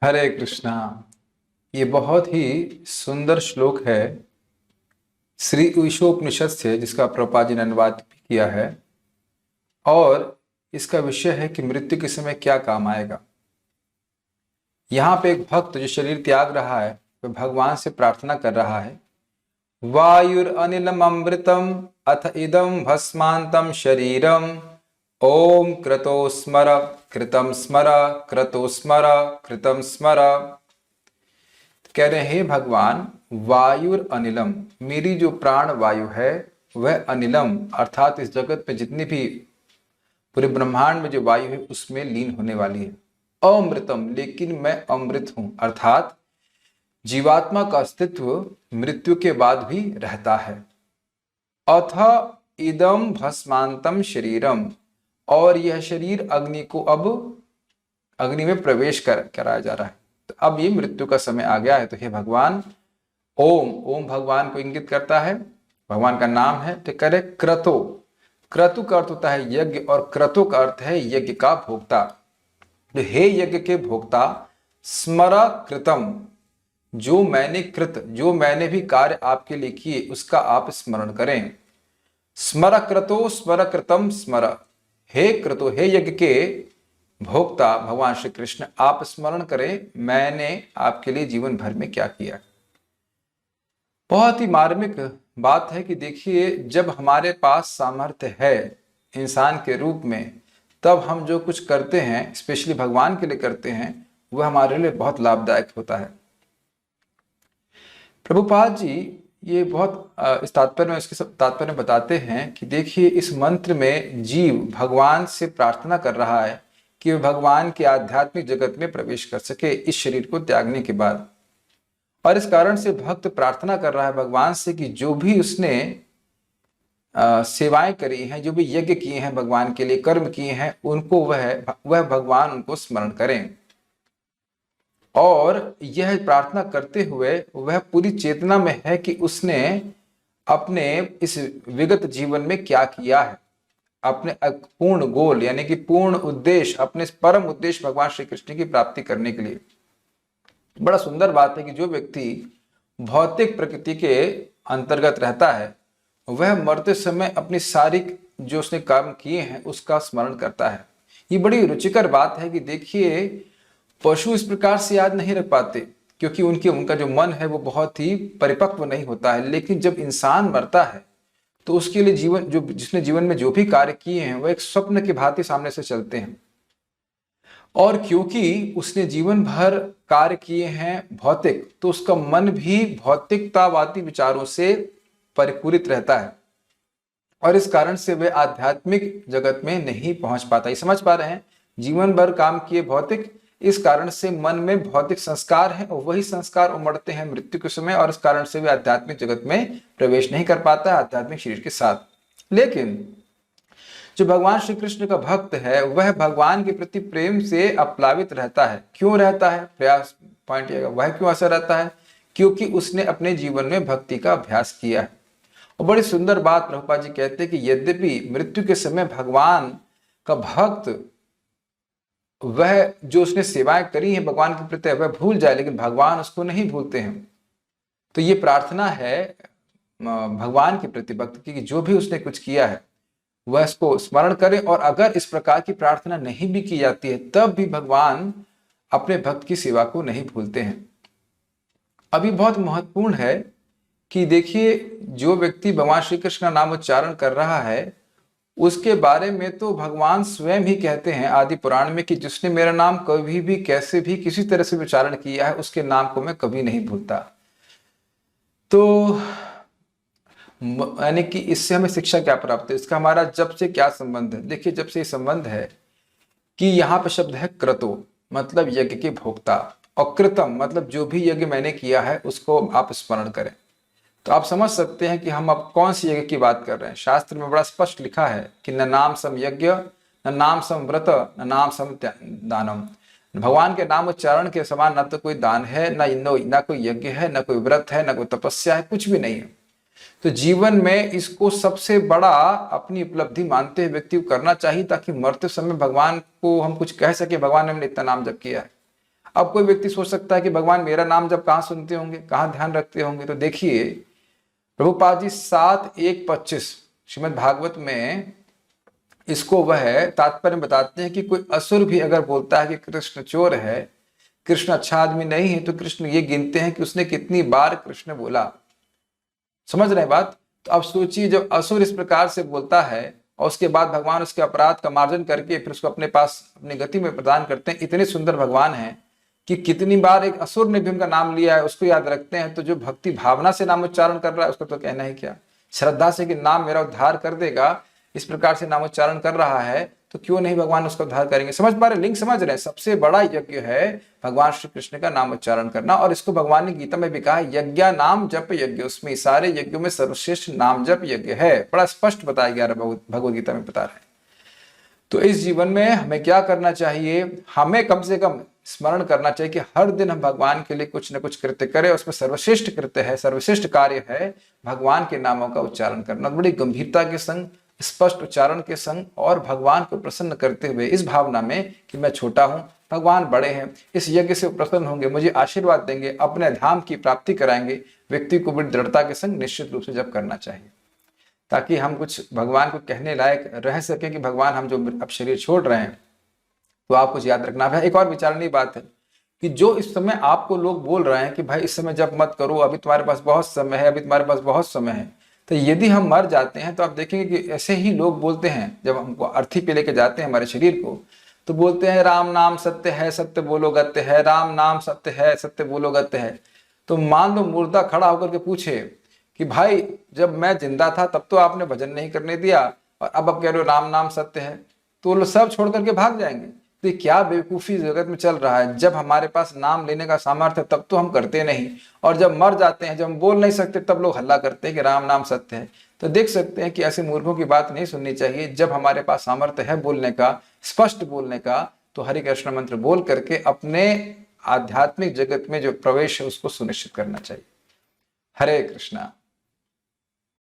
हरे कृष्णा। ये बहुत ही सुंदर श्लोक है श्री ईशोपनिषद से, जिसका प्रभुपाद जी ने अनुवाद भी किया है। और इसका विषय है कि मृत्यु के समय क्या काम आएगा। यहाँ पे एक भक्त जो शरीर त्याग रहा है वह भगवान से प्रार्थना कर रहा है, वायुरनिलम अमृतम अथ इदम भस्मांतम शरीरम ओम क्रतो स्मर कृतम स्मर क्रतो स्मर कृतम स्मर। कह रहे हैं, भगवान वायुर अनिलम, मेरी जो प्राण वायु है वह अनिलम अर्थात इस जगत में जितनी भी पूरे ब्रह्मांड में जो वायु है उसमें लीन होने वाली है। अमृतम, लेकिन मैं अमृत हूं, अर्थात जीवात्मा का अस्तित्व मृत्यु के बाद भी रहता है। अथ इदम भस्मांतम शरीरम, और यह शरीर अग्नि को अब अग्नि में प्रवेश कराया जा रहा है। तो अब ये मृत्यु का समय आ गया है। तो हे भगवान, ओम, ओम भगवान को इंगित करता है, भगवान का नाम है। तो करे क्रतो, क्रतु का अर्थ होता है यज्ञ और क्रतो का अर्थ है यज्ञ का भोक्ता। तो हे यज्ञ के भोक्ता, स्मर कृतम, जो मैंने कृत, जो मैंने भी कार्य आपके लिए किए उसका आप स्मरण करें। स्मर क्रतो स्मर कृतम स्मर, हे क्रतो, हे यज्ञ के भोक्ता भगवान श्री कृष्ण, आप स्मरण करें मैंने आपके लिए जीवन भर में क्या किया। बहुत ही मार्मिक बात है कि देखिए, जब हमारे पास सामर्थ्य है इंसान के रूप में, तब हम जो कुछ करते हैं स्पेशली भगवान के लिए करते हैं, वह हमारे लिए बहुत लाभदायक होता है। प्रभुपाद जी ये बहुत इस तात्पर्य में, इसके तात्पर्य में बताते हैं कि देखिए, इस मंत्र में जीव भगवान से प्रार्थना कर रहा है कि वह भगवान के आध्यात्मिक जगत में प्रवेश कर सके इस शरीर को त्यागने के बाद। और इस कारण से भक्त प्रार्थना कर रहा है भगवान से कि जो भी उसने सेवाएं करी हैं, जो भी यज्ञ किए हैं भगवान के लिए, कर्म किए हैं, उनको वह भगवान उनको स्मरण करें। और यह प्रार्थना करते हुए वह पूरी चेतना में है कि उसने अपने इस विगत जीवन में क्या किया है, अपने पूर्ण गोल यानी कि पूर्ण उद्देश्य, अपने परम उद्देश्य भगवान श्री कृष्ण की प्राप्ति करने के लिए। बड़ा सुंदर बात है कि जो व्यक्ति भौतिक प्रकृति के अंतर्गत रहता है वह मरते समय अपनी सारी जो उसने काम किए हैं उसका स्मरण करता है। ये बड़ी रुचिकर बात है कि देखिए, पशु इस प्रकार से याद नहीं रख पाते क्योंकि उनका जो मन है वो बहुत ही परिपक्व नहीं होता है। लेकिन जब इंसान मरता है तो उसके लिए जीवन, जो जिसने जीवन में जो भी कार्य किए हैं वह एक स्वप्न की भांति सामने से चलते हैं। और क्योंकि उसने जीवन भर कार्य किए हैं भौतिक, तो उसका मन भी भौतिकतावादी विचारों से परिपूरित रहता है और इस कारण से वह आध्यात्मिक जगत में नहीं पहुंच पाता। ये समझ पा रहे हैं, जीवन भर काम किए भौतिक, इस कारण से मन में भौतिक संस्कार हैं और वही संस्कार उमड़ते हैं मृत्यु के समय, और इस कारण से वे आध्यात्मिक जगत में प्रवेश नहीं कर पाता है आध्यात्मिक शरीर के साथ। लेकिन जो भगवान श्री कृष्ण का भक्त है वह भगवान के प्रति प्रेम से अप्लावित रहता है। क्यों रहता है, प्रयास पॉइंट ये, वह क्यों ऐसा रहता है? क्योंकि उसने अपने जीवन में भक्ति का अभ्यास किया है। और बड़ी सुंदर बात प्रभुपाद जी कहते हैं कि यद्यपि मृत्यु के समय भगवान का भक्त वह जो उसने सेवाएं करी हैं भगवान के प्रति वह भूल जाए, लेकिन भगवान उसको नहीं भूलते हैं। तो ये प्रार्थना है भगवान के प्रति भक्त की कि जो भी उसने कुछ किया है वह इसको स्मरण करे। और अगर इस प्रकार की प्रार्थना नहीं भी की जाती है तब भी भगवान अपने भक्त की सेवा को नहीं भूलते हैं। अभी बहुत महत्वपूर्ण है कि देखिए, जो व्यक्ति भगवान श्री कृष्ण का नाम उच्चारण कर रहा है उसके बारे में तो भगवान स्वयं ही कहते हैं आदि पुराण में कि जिसने मेरा नाम कभी भी कैसे भी किसी तरह से उच्चारण किया है उसके नाम को मैं कभी नहीं भूलता। तो यानी कि इससे हमें शिक्षा क्या प्राप्त है, इसका हमारा जप से क्या संबंध है? देखिए, जब से संबंध है कि यहाँ पे शब्द है क्रतो, मतलब यज्ञ के भोक्ता, और कृतम मतलब जो भी यज्ञ मैंने किया है उसको आप स्मरण करें। तो आप समझ सकते हैं कि हम अब कौन सी यज्ञ की बात कर रहे हैं। शास्त्र में बड़ा स्पष्ट लिखा है कि न नाम सम यज्ञ, न नाम सम व्रत, न नाम सम दानम। भगवान के नाम उच्चारण के समान न तो कोई दान है, न कोई यज्ञ है, न कोई व्रत है, न कोई तपस्या है, कुछ भी नहीं है। तो जीवन में इसको सबसे बड़ा अपनी उपलब्धि मानते हुए व्यक्ति को करना चाहिए ताकि मरते समय भगवान को हम कुछ कह सके, भगवान ने हमने इतना नाम जप किया है। अब कोई व्यक्ति सोच सकता है कि भगवान मेरा नाम जब कहाँ सुनते होंगे, कहाँ ध्यान रखते होंगे। तो देखिए प्रभुपाद जी 7:1-25 श्रीमद् भागवत में इसको वह तात्पर्य बताते हैं कि कोई असुर भी अगर बोलता है कि कृष्ण चोर है, कृष्ण अच्छा आदमी नहीं है, तो कृष्ण ये गिनते हैं कि उसने कितनी बार कृष्ण बोला। समझ रहे हैं बात? तो अब सोचिए जब असुर इस प्रकार से बोलता है और उसके बाद भगवान उसके अपराध का मार्जन करके फिर उसको अपने पास अपनी गति में प्रदान करते हैं। इतने सुंदर भगवान हैं कि कितनी बार एक असुर ने भी उनका नाम लिया है उसको याद रखते हैं। तो जो भक्ति भावना से नाम उच्चारण कर रहा है उसका तो कहना ही क्या, श्रद्धा से कि नाम मेरा उद्धार कर देगा, इस प्रकार से नामोच्चारण कर रहा है, तो क्यों नहीं भगवान उसका उद्धार करेंगे। समझ पा रहे, लिंक समझ रहे हैं? सबसे बड़ा यज्ञ है भगवान श्री कृष्ण का नाम उच्चारण करना। और इसको भगवान ने गीता में भी कहा है, यज्ञ नाम जप यज्ञ, उसमें सारे यज्ञों में सर्वश्रेष्ठ नाम जप यज्ञ है। बड़ा स्पष्ट बताया गया भगवद गीता में बता रहे हैं। तो इस जीवन में हमें क्या करना चाहिए, हमें कम से कम स्मरण करना चाहिए कि हर दिन हम भगवान के लिए कुछ न कुछ कृत्य करें। उसमें सर्वश्रेष्ठ कृत्य है, सर्वश्रेष्ठ कार्य है भगवान के नामों का उच्चारण करना। बड़ी गंभीरता के संग, स्पष्ट उच्चारण के संग और भगवान को प्रसन्न करते हुए, इस भावना में कि मैं छोटा हूं, भगवान बड़े हैं, इस यज्ञ से प्रसन्न होंगे, मुझे आशीर्वाद देंगे, अपने धाम की प्राप्ति कराएंगे। व्यक्ति को बड़ी दृढ़ता के संग निश्चित रूप से जब करना चाहिए, ताकि हम कुछ भगवान को कहने लायक रह सके कि भगवान हम जो अब शरीर छोड़ रहे हैं तो आप कुछ याद रखना है। एक और विचारणीय बात है कि जो इस समय आपको लोग बोल रहे हैं कि भाई इस समय जब मत करो, अभी तुम्हारे पास बहुत समय है, अभी तुम्हारे पास बहुत समय है, तो यदि हम मर जाते हैं तो आप देखेंगे कि ऐसे ही लोग बोलते हैं। जब हमको अर्थी पे लेके जाते हैं हमारे शरीर को, तो बोलते हैं राम नाम सत्य है, सत्य बोलो गत्य है, राम नाम सत्य है, सत्य बोलो गत्य है। तो मान लो मुर्दा खड़ा होकर के पूछे कि भाई जब मैं जिंदा था तब तो आपने भजन नहीं करने दिया और अब आप कह रहे हो राम नाम सत्य है, तो वो लोग सब छोड़ करके भाग जाएंगे। तो क्या बेवकूफ़ी जगत में चल रहा है। जब हमारे पास नाम लेने का सामर्थ्य है तब तो हम करते नहीं, और जब मर जाते हैं, जब हम बोल नहीं सकते, तब लोग हल्ला करते हैं कि राम नाम सत्य है। तो देख सकते हैं कि ऐसे मूर्खों की बात नहीं सुननी चाहिए। जब हमारे पास सामर्थ्य है बोलने का, स्पष्ट बोलने का, तो हरे कृष्ण मंत्र बोल करके अपने आध्यात्मिक जगत में जो प्रवेश है उसको सुनिश्चित करना चाहिए। हरे कृष्णा।